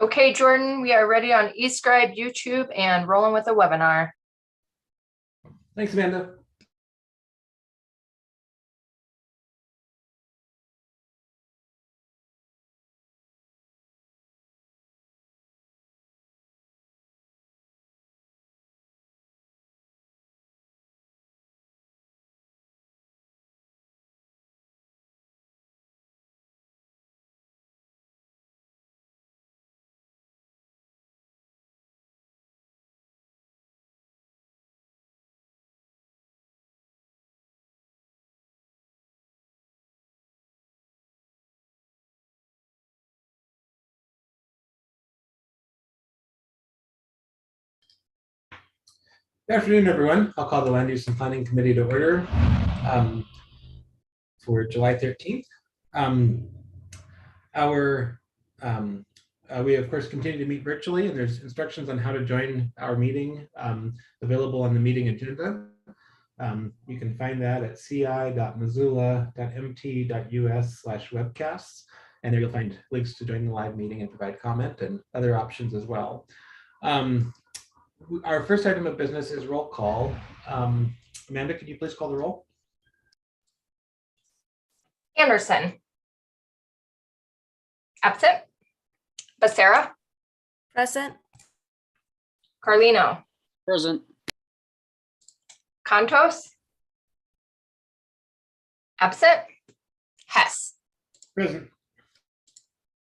Okay, Jordan, we are ready on eScribe, YouTube, and rolling with the webinar. Thanks, Amanda. Good afternoon, everyone. I'll call the Land Use and Planning Committee to order for July 13th. We, of course, continue to meet virtually, and there's instructions on how to join our meeting available on the meeting agenda. You can find that at ci.missoula.mt.us/webcasts, and there you'll find links to join the live meeting and provide comment and other options as well. Our first item of business is roll call. Amanda, could you please call the roll? Anderson. Absent. Becerra. Present. Carlino. Present. Contos. Absent. Hess. Present.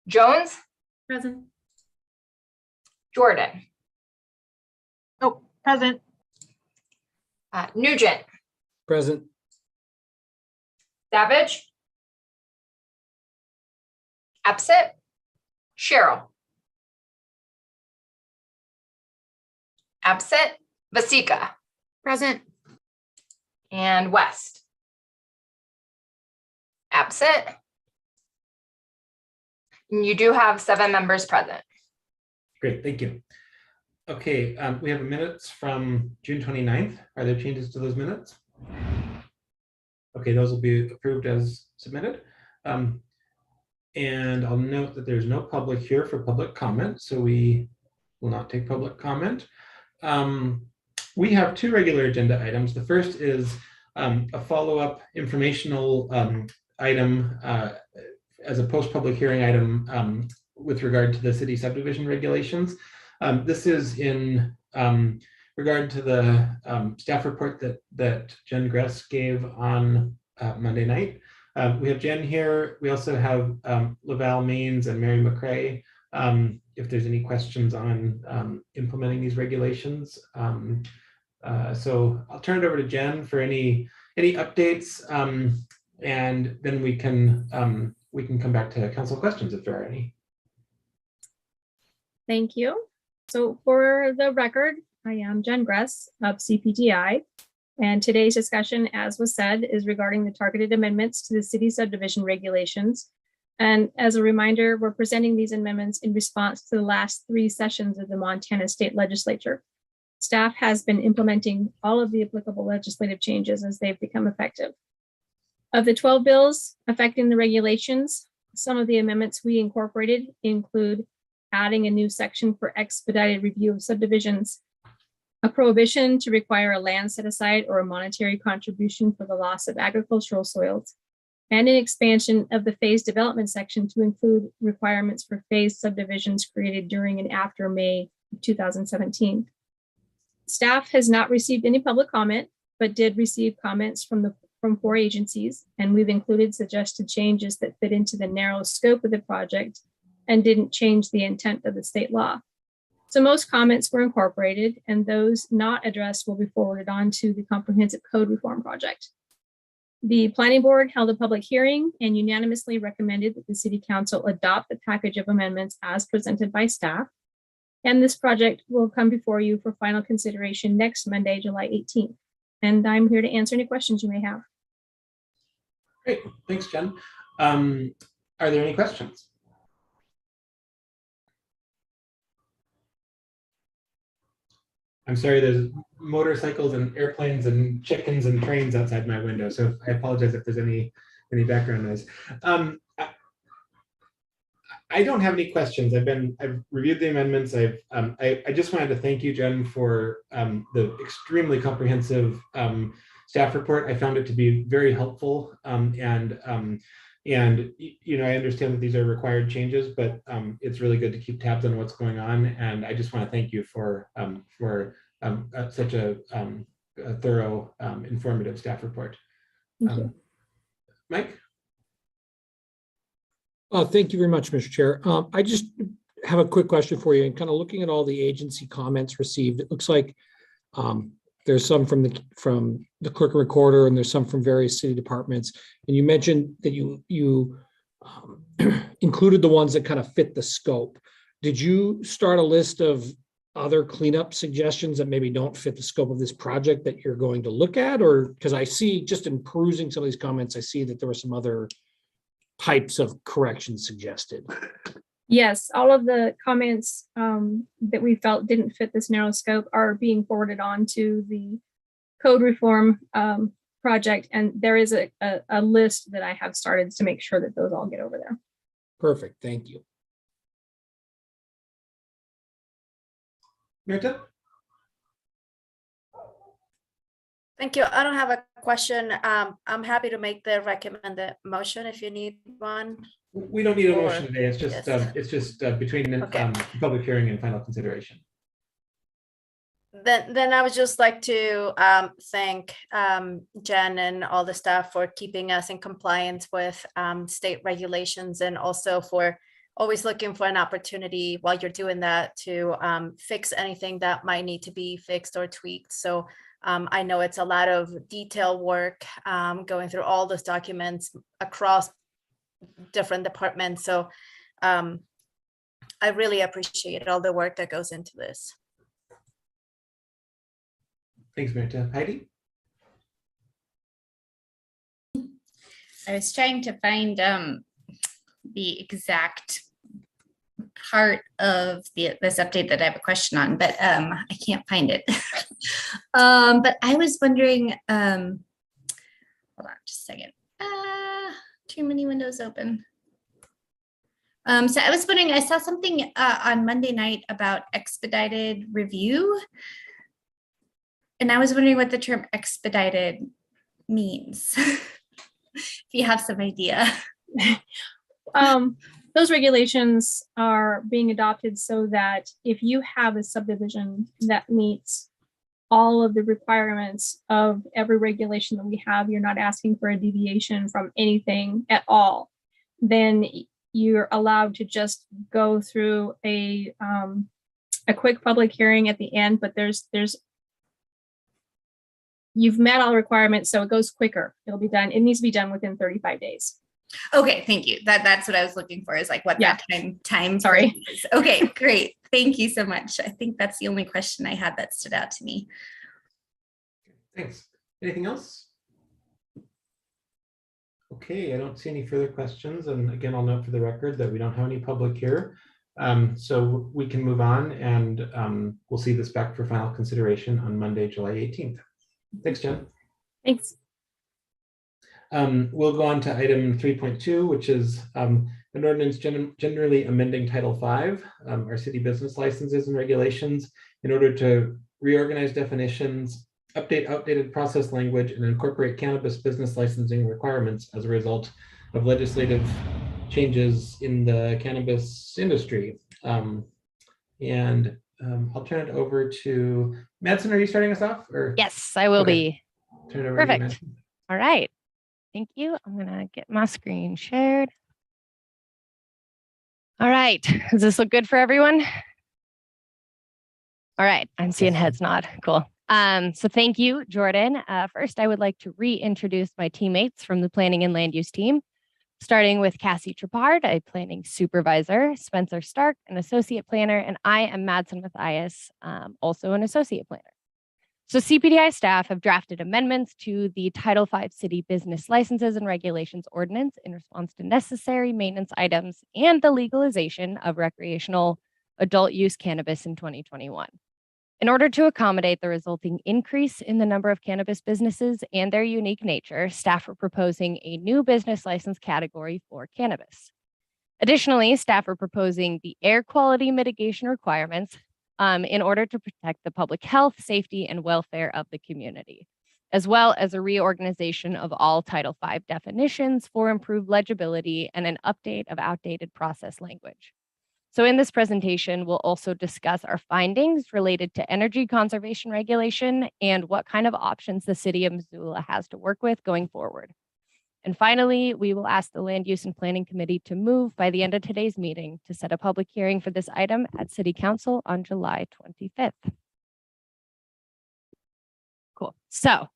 Jones. Present. Jordan. Oh, present. Nugent. Present. Savage. Absent. Cheryl. Absent. Vasika. Present. And West. Absent. And you do have 7 members present. Great, thank you. Okay, we have minutes from June 29th. Are there changes to those minutes? Okay, those will be approved as submitted. And I'll note that there's no public here for public comment, so we will not take public comment. We have 2 regular agenda items. The first is a follow-up informational item as a post-public hearing item with regard to the city subdivision regulations. This is in regard to the staff report that Jen Gress gave on Monday night. We have Jen here. We also have Laval Maines and Mary McCrae. If there's any questions on implementing these regulations. So I'll turn it over to Jen for any updates, and then we can come back to council questions if there are any. Thank you. So for the record, I am Jen Gress of CPTI, and today's discussion, as was said, is regarding the targeted amendments to the city subdivision regulations. And as a reminder, we're presenting these amendments in response to the last 3 sessions of the Montana State Legislature. Staff has been implementing all of the applicable legislative changes as they've become effective. Of the 12 bills affecting the regulations, some of the amendments we incorporated include adding a new section for expedited review of subdivisions, a prohibition to require a land set aside or a monetary contribution for the loss of agricultural soils, and an expansion of the phase development section to include requirements for phase subdivisions created during and after May 2017. Staff has not received any public comment, but did receive comments from 4 agencies, and we've included suggested changes that fit into the narrow scope of the project and didn't change the intent of the state law. So most comments were incorporated, and those not addressed will be forwarded on to the Comprehensive Code Reform Project. The Planning Board held a public hearing and unanimously recommended that the City Council adopt the package of amendments as presented by staff. And this project will come before you for final consideration next Monday, July 18th. And I'm here to answer any questions you may have. Great, thanks, Jen. Are there any questions? I'm sorry, there's motorcycles and airplanes and chickens and trains outside my window, so I apologize if there's any background noise. I don't have any questions. I've reviewed the amendments. I just wanted to thank you, Jen, for the extremely comprehensive staff report. I found it to be very helpful, and you know, I understand that these are required changes, but it's really good to keep tabs on what's going on. And I just want to thank you for such a thorough, informative staff report. Thank you. Mike? Thank you very much, Mr. Chair. I just have a quick question for you, and kind of looking at all the agency comments received, it looks like there's some from the clerk and recorder, and there's some from various city departments. And you mentioned that you included the ones that kind of fit the scope. Did you start a list of other cleanup suggestions that maybe don't fit the scope of this project that you're going to look at? Or because I see, just in perusing some of these comments, I see that there were some other types of corrections suggested. Yes, all of the comments that we felt didn't fit this narrow scope are being forwarded on to the code reform project. And there is a list that I have started to make sure that those all get over there. Perfect. Thank you. Mirta? Thank you. I don't have a question. I'm happy to make the recommended motion if you need one. We don't need a Or- motion today. It's just between Okay. public hearing and final consideration. Then I would just like to thank Jen and all the staff for keeping us in compliance with state regulations, and also for always looking for an opportunity while you're doing that to fix anything that might need to be fixed or tweaked. So I know it's a lot of detailed work going through all those documents across different departments. So I really appreciate all the work that goes into this. Thanks, Mirta. Heidi? I was trying to find the exact part of this update that I have a question on, but I can't find it. But I was wondering, hold on just a second. Too many windows open. So I was wondering, I saw something on Monday night about expedited review. And I was wondering what the term expedited means. If you have some idea. Those regulations are being adopted so that if you have a subdivision that meets all of the requirements of every regulation that we have, you're not asking for a deviation from anything at all, then you're allowed to just go through a quick public hearing at the end, but you've met all the requirements, so it goes quicker. It'll be done. It needs to be done within 35 days. Okay, thank you. That's what I was looking for, is like what Yeah. that time Sorry. frame is. Okay, great. Thank you so much. I think that's the only question I had that stood out to me. Thanks. Anything else? Okay, I don't see any further questions. And again, I'll note for the record that we don't have any public here. So we can move on, and we'll see this back for final consideration on Monday, July 18th. Thanks, Jen. Thanks. We'll go on to item 3.2, which is an ordinance generally amending Title V, our city business licenses and regulations, in order to reorganize definitions, update outdated process language, and incorporate cannabis business licensing requirements as a result of legislative changes in the cannabis industry. I'll turn it over to Madsen. Are you starting us off? Or Yes, I will Okay. be. turn it over to you, Perfect. Madsen? All right. Thank you. I'm going to get my screen shared. All right. Does this look good for everyone? All right. I'm seeing Yes. heads nod. Cool. So thank you, Jordan. First, I would like to reintroduce my teammates from the planning and land use team, starting with Cassie Trepard, a planning supervisor, Spencer Stark, an associate planner, and I am Madsen Mathias, also an associate planner. So CPDI staff have drafted amendments to the Title V City Business Licenses and Regulations Ordinance in response to necessary maintenance items and the legalization of recreational adult use cannabis in 2021. In order to accommodate the resulting increase in the number of cannabis businesses and their unique nature, staff are proposing a new business license category for cannabis. Additionally, staff are proposing the air quality mitigation requirements in order to protect the public health, safety, and welfare of the community, as well as a reorganization of all Title V definitions for improved legibility and an update of outdated process language. So in this presentation, we'll also discuss our findings related to energy conservation regulation and what kind of options the City of Missoula has to work with going forward. And finally, we will ask the Land Use and Planning Committee to move by the end of today's meeting to set a public hearing for this item at City Council on July 25th. Cool. So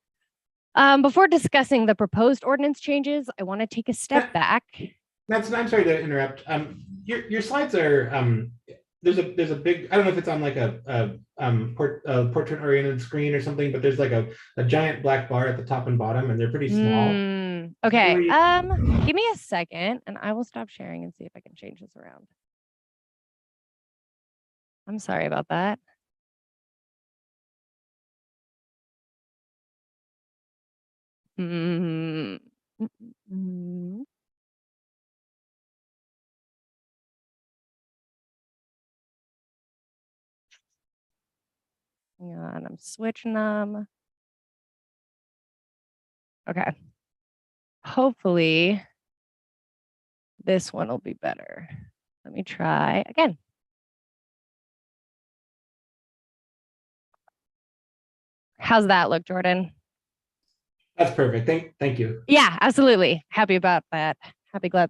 before discussing the proposed ordinance changes, I want to take a step back. Nancy, I'm sorry to interrupt. Your slides are there's a big, I don't know if it's on like a portrait oriented screen or something, but there's like a giant black bar at the top and bottom, and they're pretty small. Okay. Give me a second, and I will stop sharing and see if I can change this around. I'm sorry about that. Hang on, I'm switching them. Okay. Hopefully this one will be better. Let me try again. How's that look, Jordan? That's perfect. Thank you. Yeah, absolutely. Happy about that. Glad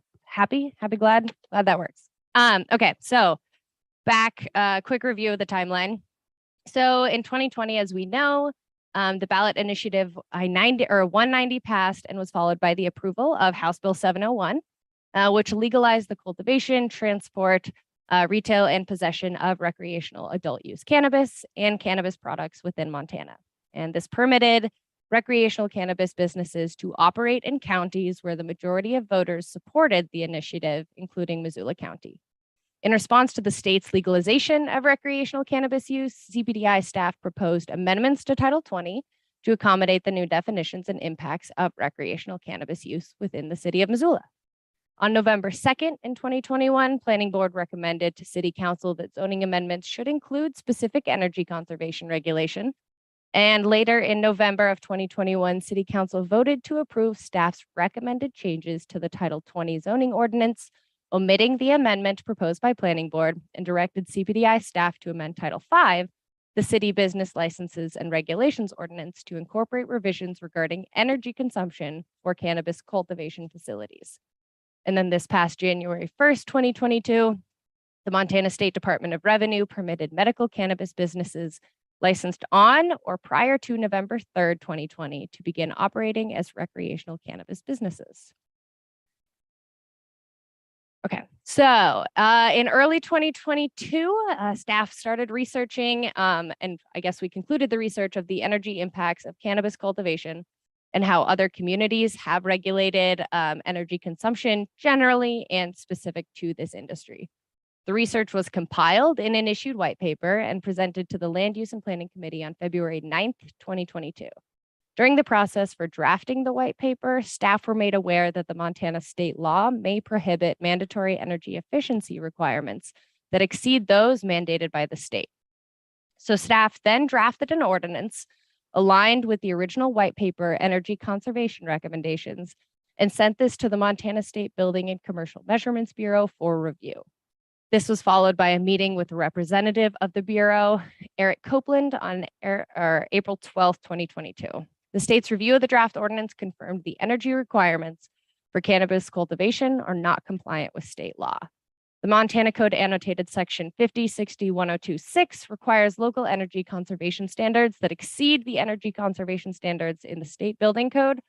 that works. Okay, so back, quick review of the timeline. So in 2020, as we know, the ballot initiative I-190 passed and was followed by the approval of House Bill 701, which legalized the cultivation, transport, retail, and possession of recreational adult use cannabis and cannabis products within Montana. And this permitted recreational cannabis businesses to operate in counties where the majority of voters supported the initiative, including Missoula County. In response to the state's legalization of recreational cannabis use, CPDI staff proposed amendments to Title 20 to accommodate the new definitions and impacts of recreational cannabis use within the City of Missoula. On November 2nd in 2021, Planning Board recommended to City Council that zoning amendments should include specific energy conservation regulation. And later in November of 2021, City Council voted to approve staff's recommended changes to the Title 20 zoning ordinance, omitting the amendment proposed by Planning Board, and directed CPDI staff to amend Title 5, the City Business Licenses and Regulations Ordinance, to incorporate revisions regarding energy consumption for cannabis cultivation facilities. And then this past January 1st, 2022, the Montana State Department of Revenue permitted medical cannabis businesses licensed on or prior to November 3rd, 2020 to begin operating as recreational cannabis businesses. Okay, so in early 2022, staff started researching, and I guess we concluded the research of the energy impacts of cannabis cultivation and how other communities have regulated energy consumption generally and specific to this industry. The research was compiled in an issued white paper and presented to the Land Use and Planning Committee on February 9th, 2022. During the process for drafting the white paper, staff were made aware that the Montana state law may prohibit mandatory energy efficiency requirements that exceed those mandated by the state. So staff then drafted an ordinance aligned with the original white paper energy conservation recommendations and sent this to the Montana State Building and Commercial Measurements Bureau for review. This was followed by a meeting with a representative of the Bureau, Eric Copeland, on April 12th, 2022. The state's review of the draft ordinance confirmed the energy requirements for cannabis cultivation are not compliant with state law. The Montana Code annotated section 5060-1026 requires local energy conservation standards that exceed the energy conservation standards in the state building code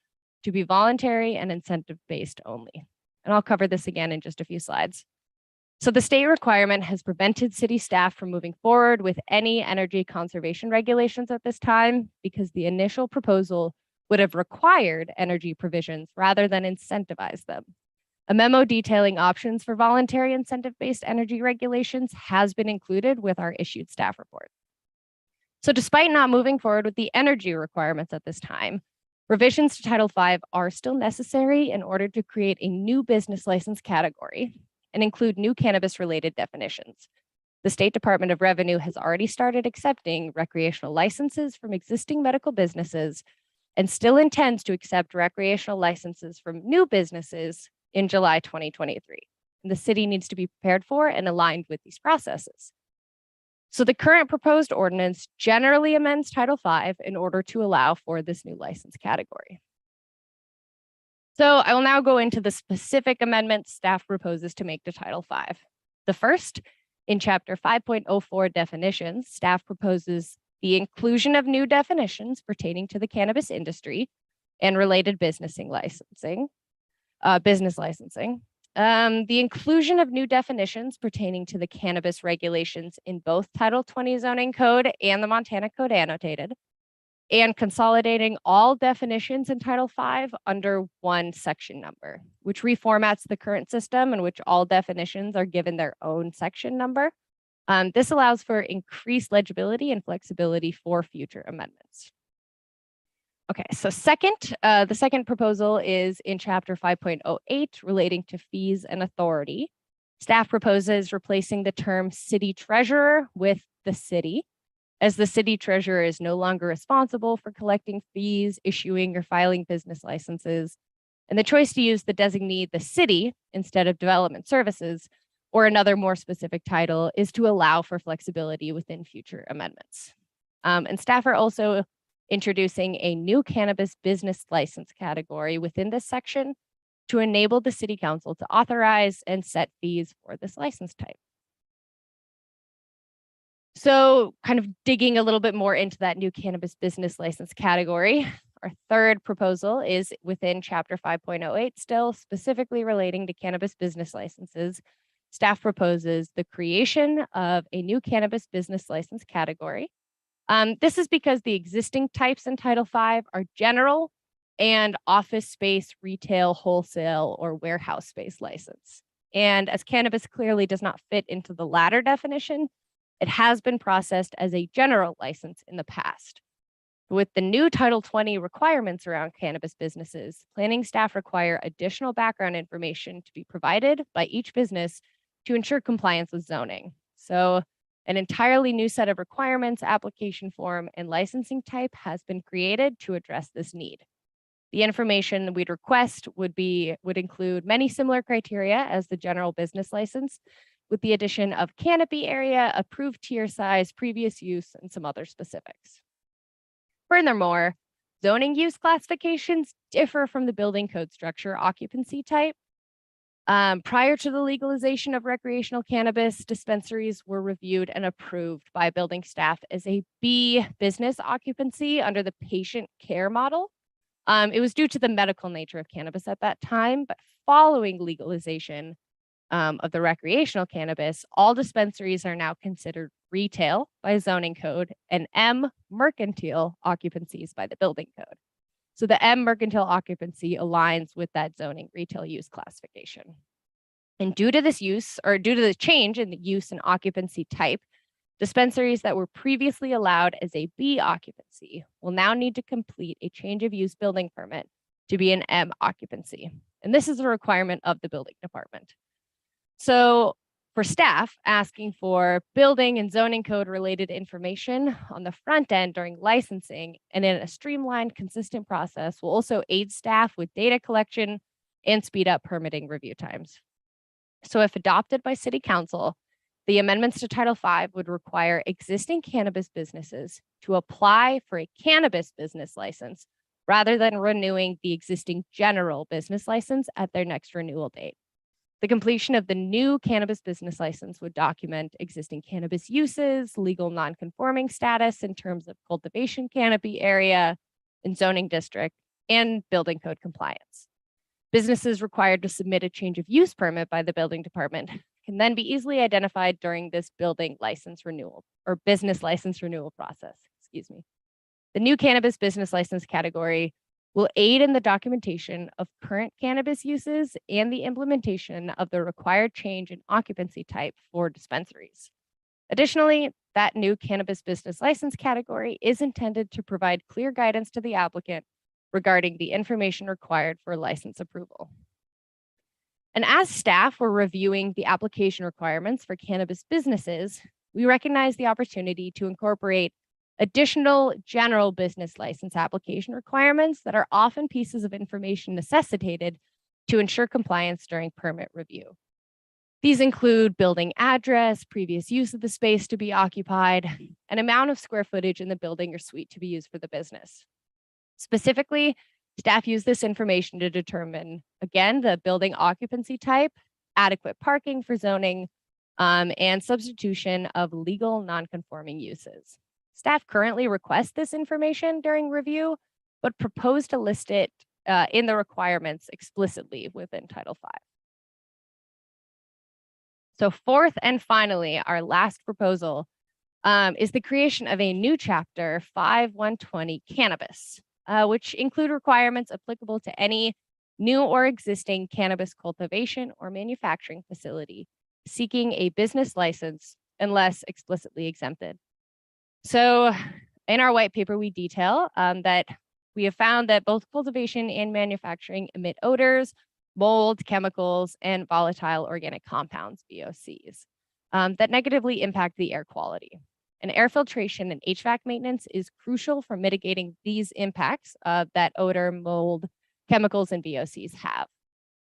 to be voluntary and incentive-based only. And I'll cover this again in just a few slides. So the state requirement has prevented city staff from moving forward with any energy conservation regulations at this time because the initial proposal would have required energy provisions rather than incentivize them. A memo detailing options for voluntary incentive-based energy regulations has been included with our issued staff report. So despite not moving forward with the energy requirements at this time, revisions to Title V are still necessary in order to create a new business license category. and include new cannabis-related definitions. The State Department of Revenue has already started accepting recreational licenses from existing medical businesses and still intends to accept recreational licenses from new businesses in July 2023. And the city needs to be prepared for and aligned with these processes. So the current proposed ordinance generally amends Title V in order to allow for this new license category. So I will now go into the specific amendments staff proposes to make to Title V. The first, in Chapter 5.04 definitions, staff proposes the inclusion of new definitions pertaining to the cannabis industry and related business licensing. The inclusion of new definitions pertaining to the cannabis regulations in both Title 20 zoning code and the Montana Code annotated, and consolidating all definitions in Title V under one section number, which reformats the current system in which all definitions are given their own section number. This allows for increased legibility and flexibility for future amendments. Okay, so the second proposal is in Chapter 5.08 relating to fees and authority. Staff proposes replacing the term city treasurer with the city, as the city treasurer is no longer responsible for collecting fees, issuing or filing business licenses, and the choice to use the designee the city instead of development services or another more specific title is to allow for flexibility within future amendments. And staff are also introducing a new cannabis business license category within this section to enable the city council to authorize and set fees for this license type. So kind of digging a little bit more into that new cannabis business license category, our third proposal is within Chapter 5.08, still specifically relating to cannabis business licenses. Staff proposes the creation of a new cannabis business license category. This is because the existing types in Title V are general and office space, retail, wholesale, or warehouse space license. And as cannabis clearly does not fit into the latter definition, it has been processed as a general license in the past. With the new Title 20 requirements around cannabis businesses, planning staff require additional background information to be provided by each business to ensure compliance with zoning. So an entirely new set of requirements, application form, and licensing type has been created to address this need. The information we'd request would include many similar criteria as the general business license, with the addition of canopy area, approved tier size, previous use, and some other specifics. Furthermore, zoning use classifications differ from the building code structure occupancy type. Prior to the legalization of recreational cannabis, dispensaries were reviewed and approved by building staff as a B business occupancy under the patient care model. It was due to the medical nature of cannabis at that time, but following legalization of the recreational cannabis, all dispensaries are now considered retail by zoning code and M mercantile occupancies by the building code. So the M mercantile occupancy aligns with that zoning retail use classification. And due to this use, or due to the change in the use and occupancy type, dispensaries that were previously allowed as a B occupancy will now need to complete a change of use building permit to be an M occupancy. And this is a requirement of the building department. So for staff, asking for building and zoning code related information on the front end during licensing and in a streamlined, consistent process will also aid staff with data collection and speed up permitting review times. So if adopted by City Council, the amendments to Title V would require existing cannabis businesses to apply for a cannabis business license rather than renewing the existing general business license at their next renewal date. The completion of the new cannabis business license would document existing cannabis uses, legal non-conforming status in terms of cultivation canopy area and zoning district, and building code compliance. Businesses required to submit a change of use permit by the building department can then be easily identified during this building license renewal or business license renewal process, excuse me. The new cannabis business license category will aid in the documentation of current cannabis uses and the implementation of the required change in occupancy type for dispensaries. Additionally, that new cannabis business license category is intended to provide clear guidance to the applicant regarding the information required for license approval. And as staff were reviewing the application requirements for cannabis businesses, we recognize the opportunity to incorporate additional general business license application requirements that are often pieces of information necessitated to ensure compliance during permit review. These include building address, previous use of the space to be occupied, and amount of square footage in the building or suite to be used for the business. Specifically, staff use this information to determine, again, the building occupancy type, adequate parking for zoning, and substitution of legal non-conforming uses. Staff currently request this information during review, but propose to list it in the requirements explicitly within Title V. So fourth and finally, our last proposal is the creation of a new chapter 5120 cannabis, which include requirements applicable to any new or existing cannabis cultivation or manufacturing facility seeking a business license unless explicitly exempted. So in our white paper, we detail that we have found that both cultivation and manufacturing emit odors, mold, chemicals, and volatile organic compounds, VOCs, that negatively impact the air quality. And air filtration and HVAC maintenance is crucial for mitigating these impacts that odor, mold, chemicals, and VOCs have.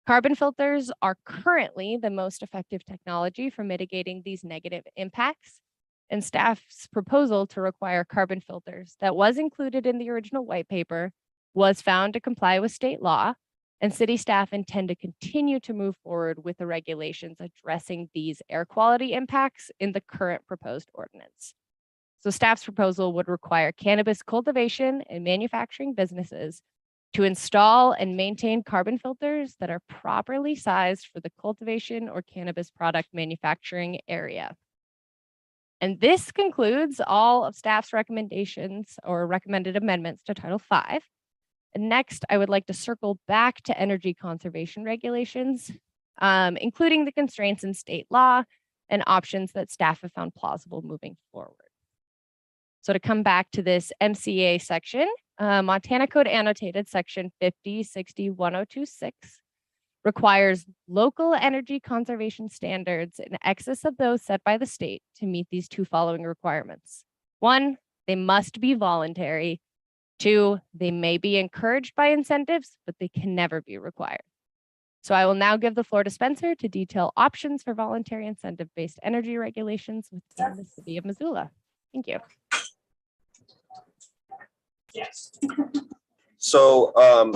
Carbon filters are currently the most effective technology for mitigating these negative impacts. And staff's proposal to require carbon filters that was included in the original white paper was found to comply with state law, and city staff intend to continue to move forward with the regulations addressing these air quality impacts in the current proposed ordinance. So staff's proposal would require cannabis cultivation and manufacturing businesses to install and maintain carbon filters that are properly sized for the cultivation or cannabis product manufacturing area. And this concludes all of staff's recommendations or recommended amendments to Title V. And next, I would like to circle back to energy conservation regulations, including the constraints in state law and options that staff have found plausible moving forward. So to come back to this MCA section, Montana Code Annotated Section 5060-1026 requires local energy conservation standards in excess of those set by the state to meet these two following requirements. 1, they must be voluntary. 2, they may be encouraged by incentives, but they can never be required. So I will now give the floor to Spencer to detail options for voluntary incentive-based energy regulations within the city of Missoula. Thank you. Yes. So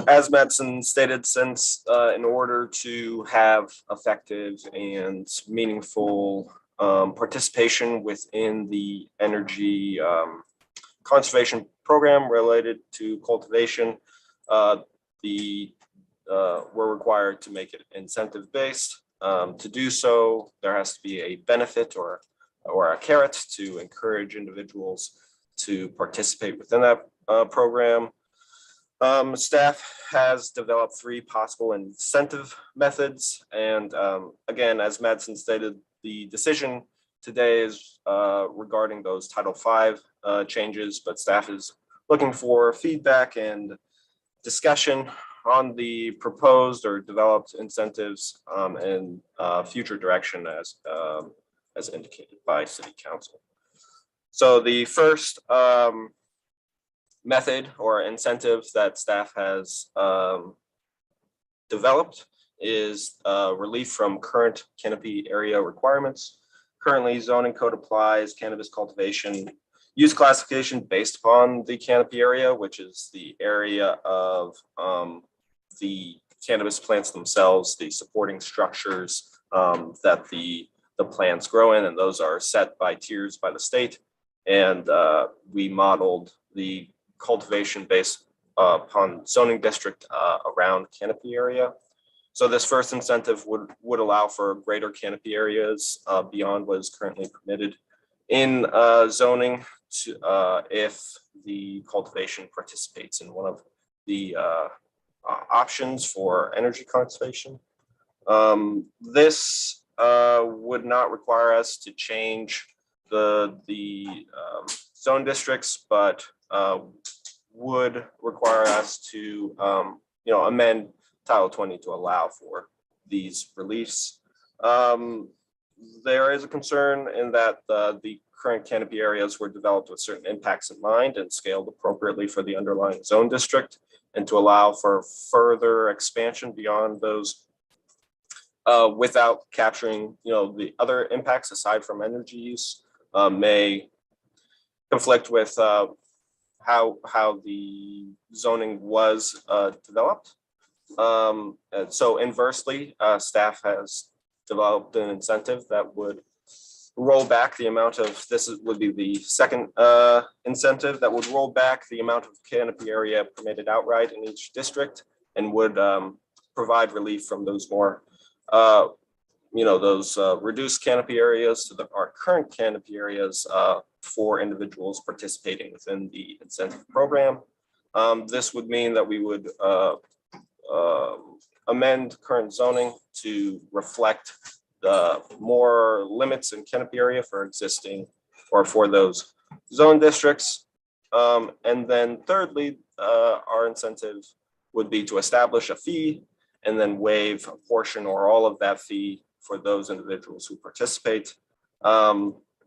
as Madsen stated, since in order to have effective and meaningful participation within the energy conservation program related to cultivation, we're required to make it incentive based. To do so, there has to be a benefit or a carrot to encourage individuals to participate within that program. Staff has developed 3 possible incentive methods. And again, as Madsen stated, the decision today is regarding those Title V changes, but staff is looking for feedback and discussion on the proposed or developed incentives and future direction as indicated by City Council. So the first method or incentive that staff has developed is relief from current canopy area requirements. Currently, zoning code applies cannabis cultivation use classification based upon the canopy area, which is the area of the cannabis plants themselves, the supporting structures that the plants grow in, and those are set by tiers by the state. And we modeled the cultivation based upon zoning district around canopy area. So this first incentive would allow for greater canopy areas beyond what is currently permitted in zoning if the cultivation participates in one of the options for energy conservation. This would not require us to change the zone districts, but would require us to amend Title 20 to allow for these reliefs. There is a concern in that the current canopy areas were developed with certain impacts in mind and scaled appropriately for the underlying zone district, and to allow for further expansion beyond those without capturing, the other impacts aside from energy use may conflict with how the zoning was developed. And so inversely, staff has developed an incentive that would roll back the amount of, would be the second incentive that would roll back the amount of canopy area permitted outright in each district, and would provide relief from those more, those reduced canopy areas to our current canopy areas for individuals participating within the incentive program. This would mean that we would amend current zoning to reflect the more limits in canopy area for existing or for those zone districts. And then thirdly, our incentive would be to establish a fee and then waive a portion or all of that fee for those individuals who participate.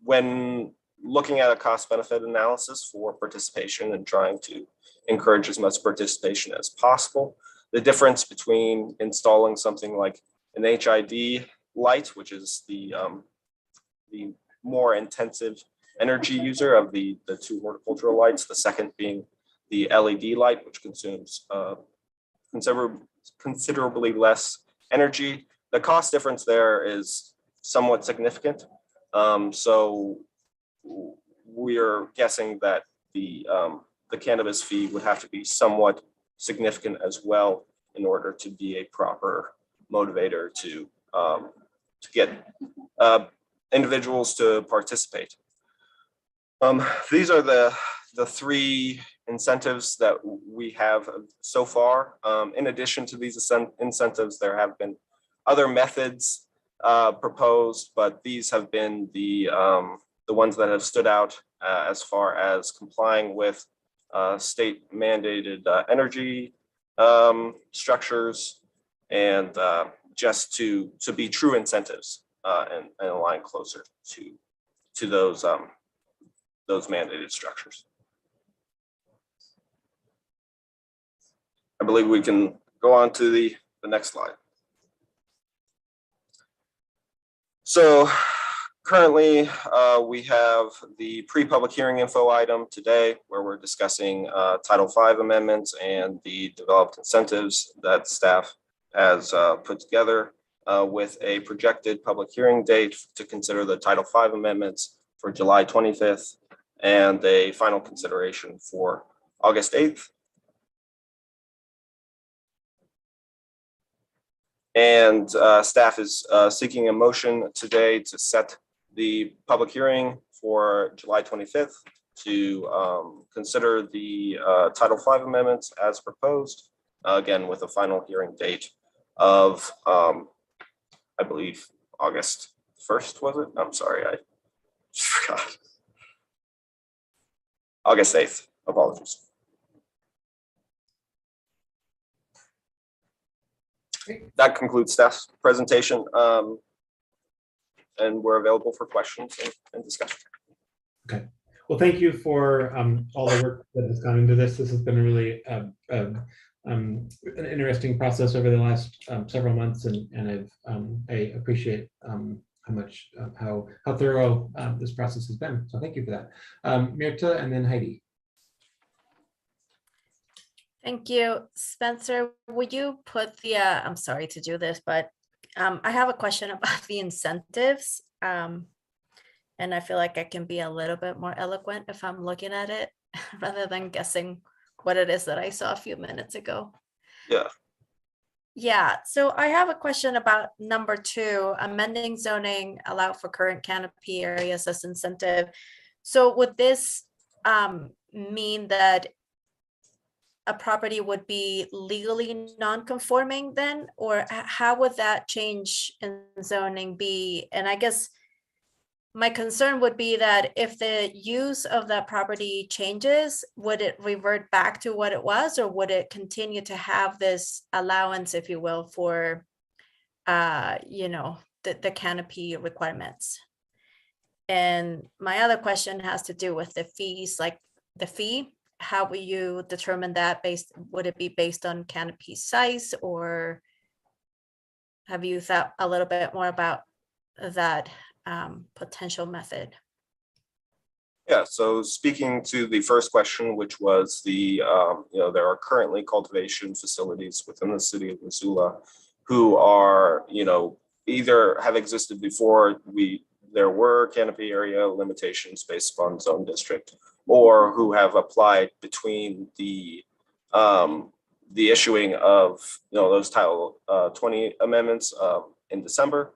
When looking at a cost benefit analysis for participation and trying to encourage as much participation as possible, the difference between installing something like an HID light, which is the more intensive energy user of the two horticultural lights, the second being the LED light, which consumes considerably less energy. The cost difference there is somewhat significant. So we're guessing that the cannabis fee would have to be somewhat significant as well in order to be a proper motivator to get individuals to participate. These are the three incentives that we have so far. In addition to these incentives, there have been other methods proposed, but these have been the ones that have stood out as far as complying with state mandated energy structures, and just to be true incentives and align closer to those mandated structures. I believe we can go on to the next slide. So currently, we have the pre-public hearing info item today, where we're discussing Title V amendments and the developed incentives that staff has put together with a projected public hearing date to consider the Title V amendments for July 25th and a final consideration for August 8th. And staff is seeking a motion today to set the public hearing for July 25th to consider the Title V amendments as proposed, again, with a final hearing date of, I believe, August 1st, was it? I'm sorry, I forgot. August 8th, apologies. That concludes staff's presentation, and we're available for questions and discussion. Okay. Well, thank you for all the work that has gone into this. This has been a really an interesting process over the last several months, and I appreciate how thorough this process has been. So thank you for that. Mirta and then Heidi. Thank you. Spencer, would you put the, I'm sorry to do this, but I have a question about the incentives. And I feel like I can be a little bit more eloquent if I'm looking at it rather than guessing what it is that I saw a few minutes ago. Yeah. Yeah, so I have a question about number 2, amending zoning, allow for current canopy areas as incentive. So would this mean that a property would be legally non-conforming then, or how would that change in zoning be? And I guess my concern would be that if the use of that property changes, would it revert back to what it was, or would it continue to have this allowance, if you will, for the canopy requirements. And my other question has to do with the fees, like the fee. How will you determine that would it be based on canopy size, or have you thought a little bit more about that potential method? Yeah, so speaking to the first question, which was there are currently cultivation facilities within the city of Missoula who are, either have existed before there were canopy area limitations based upon zone district, or who have applied between the issuing of, those Title 20 amendments in December,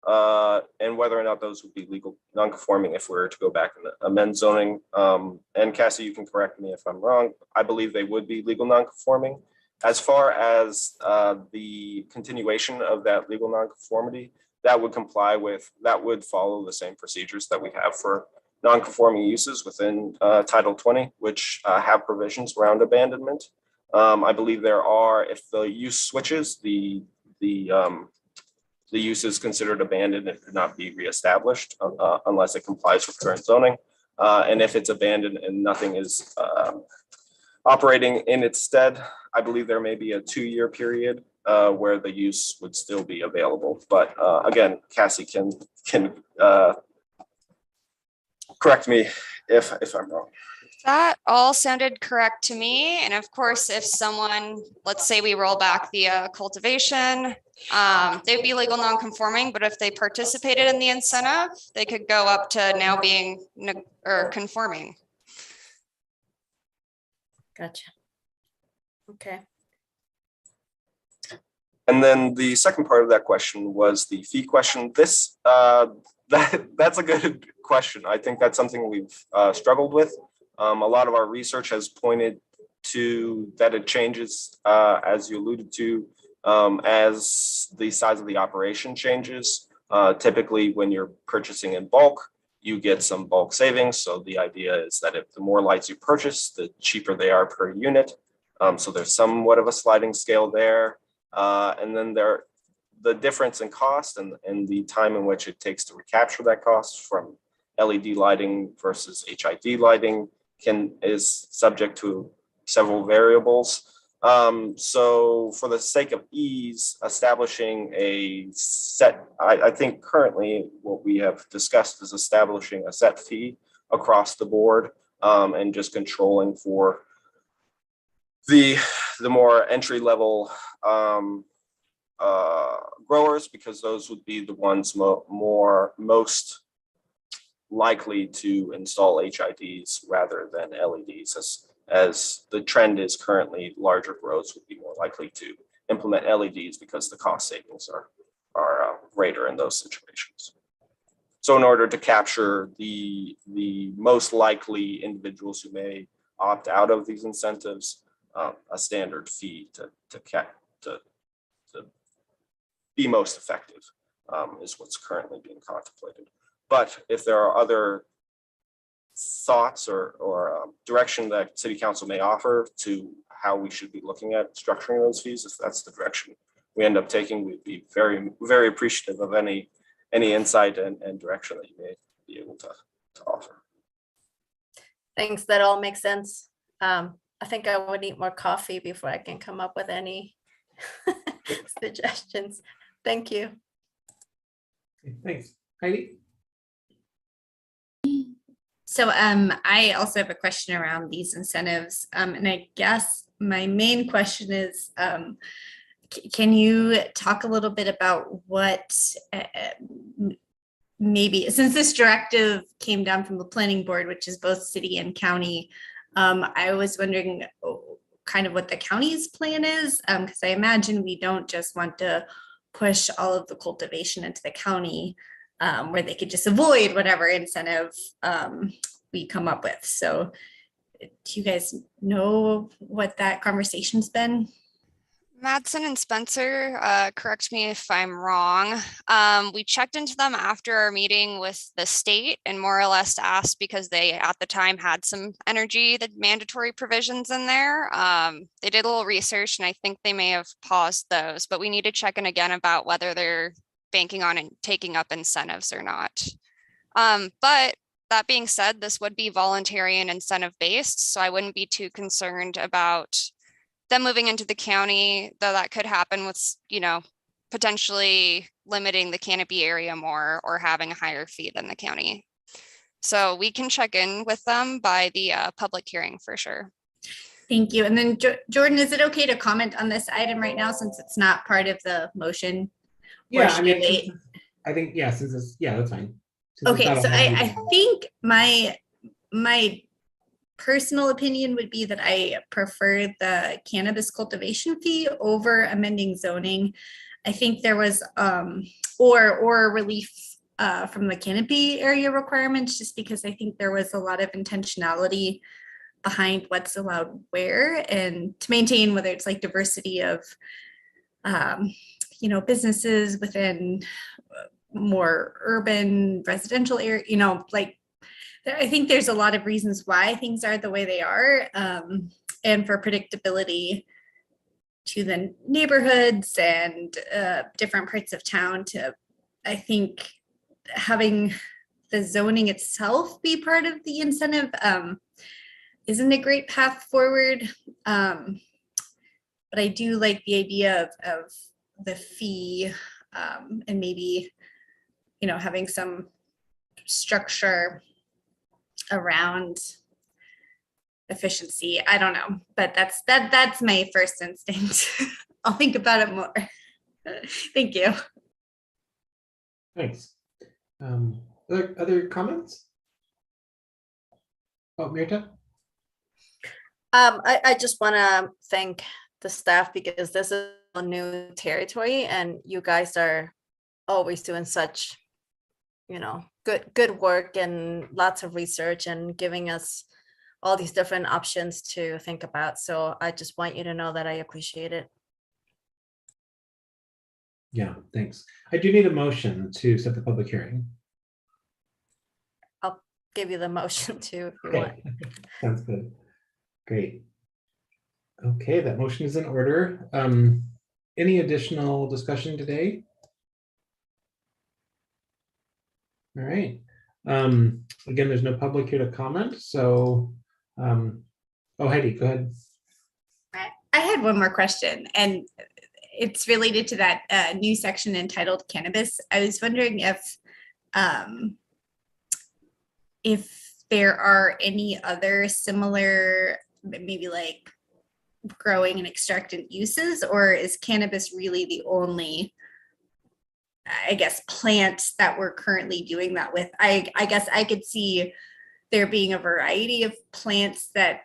and whether or not those would be legal non-conforming if we were to go back and amend zoning. And Cassie, you can correct me if I'm wrong. I believe they would be legal non-conforming. As far as the continuation of that legal non-conformity, that would follow the same procedures that we have for non-conforming uses within Title 20, which have provisions around abandonment. I believe there are, if the use switches, the use is considered abandoned and could not be reestablished unless it complies with current zoning. And if it's abandoned and nothing is operating in its stead, I believe there may be a 2-year period where the use would still be available. But again, Cassie can correct me if I'm wrong. That all sounded correct to me. And of course, if someone, let's say we roll back the cultivation, they'd be legal non-conforming, but if they participated in the incentive, they could go up to now being conforming. Gotcha. Okay. And then the second part of that question was the fee question. That's a good question. I think that's something we've struggled with. A lot of our research has pointed to that it changes, as you alluded to, as the size of the operation changes. Typically, when you're purchasing in bulk, you get some bulk savings. So the idea is that if the more lights you purchase, the cheaper they are per unit. So there's somewhat of a sliding scale there. And then the difference in cost and the time in which it takes to recapture that cost from LED lighting versus HID lighting is subject to several variables. So for the sake of ease, establishing a set, I think currently what we have discussed is establishing a set fee across the board, and just controlling for the more entry level growers, because those would be the ones most likely to install HIDs rather than LEDs, as the trend is currently larger grows would be more likely to implement LEDs because the cost savings are greater in those situations. So in order to capture the most likely individuals who may opt out of these incentives, a standard fee to be most effective is what's currently being contemplated. But if there are other thoughts or direction that City Council may offer to how we should be looking at structuring those fees, if that's the direction we end up taking, we'd be very, very appreciative of any insight and direction that you may be able to offer. Thanks, that all makes sense. I think I would need more coffee before I can come up with any suggestions. Thank you. Thanks. Heidi? So I also have a question around these incentives. And I guess my main question is, can you talk a little bit about what maybe, since this directive came down from the planning board, which is both city and county, I was wondering kind of what the county's plan is, because I imagine we don't just want to push all of the cultivation into the county, where they could just avoid whatever incentive we come up with. So do you guys know what that conversation's been? Madsen and Spencer, correct me if I'm wrong. We checked into them after our meeting with the state and more or less asked because they at the time had some energy, the mandatory provisions in there. They did a little research and I think they may have paused those, but we need to check in again about whether they're banking on and taking up incentives or not. But that being said, this would be voluntary and incentive based, so I wouldn't be too concerned about them moving into the county, though that could happen with, potentially limiting the canopy area more or having a higher fee than the county. So we can check in with them by the public hearing for sure. Thank you. And then Jordan, is it okay to comment on this item right now since it's not part of the motion? Yeah, should we wait? I think, yeah, since it's, yeah, that's fine. Since it's Okay, not so on the I meeting. think my personal opinion would be that I prefer the cannabis cultivation fee over amending zoning. I think there was or relief from the canopy area requirements, just because I think there was a lot of intentionality behind what's allowed where, and to maintain whether it's like diversity of businesses within more urban residential area, I think there's a lot of reasons why things are the way they are, and for predictability to the neighborhoods and different parts of town. I think having the zoning itself be part of the incentive isn't a great path forward. But I do like the idea of the fee, and maybe, having some structure around efficiency. I don't know, but that's my first instinct. I'll think about it more. Thank you. Thanks. Other comments? Oh, Mirta? I just want to thank the staff because this is a new territory and you guys are always doing such, good work and lots of research and giving us all these different options to think about. So I just want you to know that I appreciate it. Yeah, thanks. I do need a motion to set the public hearing. I'll give you the motion too if you Okay. want. Sounds good. Great. Okay, that motion is in order. Any additional discussion today? All right. Again, there's no public here to comment, so oh, Heidi, go ahead. I had one more question, and it's related to that new section entitled cannabis. I was wondering if there are any other similar, maybe like growing and extractant uses, or is cannabis really the only, I guess, plants that we're currently doing that with? I guess I could see there being a variety of plants that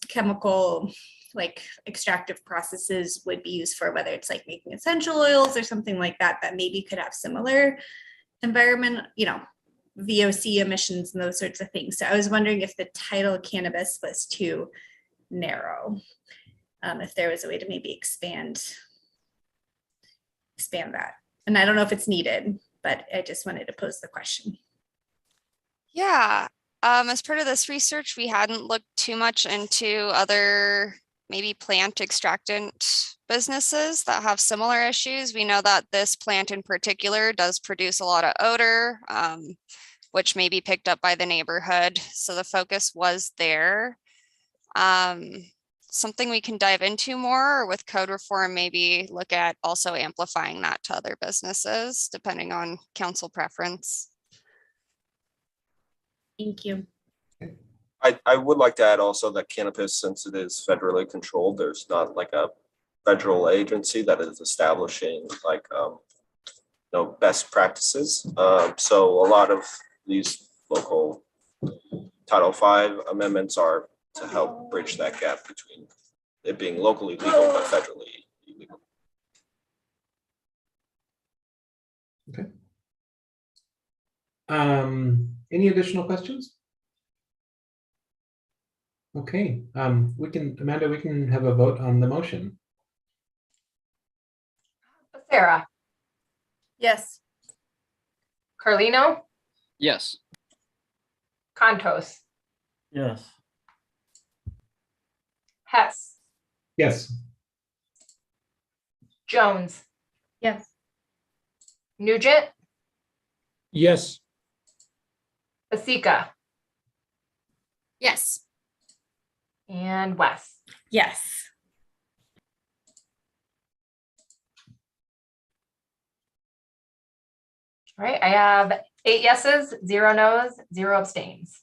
chemical, like extractive processes would be used for, whether it's like making essential oils or something like that, that maybe could have similar environment, VOC emissions and those sorts of things. So I was wondering if the title cannabis was too narrow, if there was a way to maybe expand that. And I don't know if it's needed, but I just wanted to pose the question. Yeah, as part of this research, we hadn't looked too much into other maybe plant extractant businesses that have similar issues. We know that this plant in particular does produce a lot of odor, which may be picked up by the neighborhood. So the focus was there. Something we can dive into more, or with code reform, maybe look at also amplifying that to other businesses, depending on council preference. Thank you. I would like to add also that cannabis, since it is federally controlled, there's not like a federal agency that is establishing like best practices. So a lot of these local Title V amendments are to help bridge that gap between it being locally legal but federally illegal. Okay. Any additional questions? Okay, Amanda, we can have a vote on the motion. Sarah, Yes. Carlino, Yes. Contos, Yes. Hess, Yes. Jones, Yes. Nugent, Yes. Basika, Yes. and Wes. Yes. All right, I have 8 yeses, 0 nos, 0 abstains.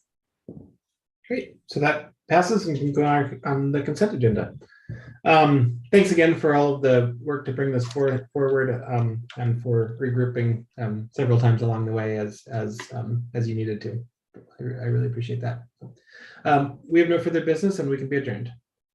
Great. So that passes and can go on the consent agenda. Thanks again for all of the work to bring this forward and for regrouping several times along the way as you needed to. I really appreciate that. We have no further business and we can be adjourned.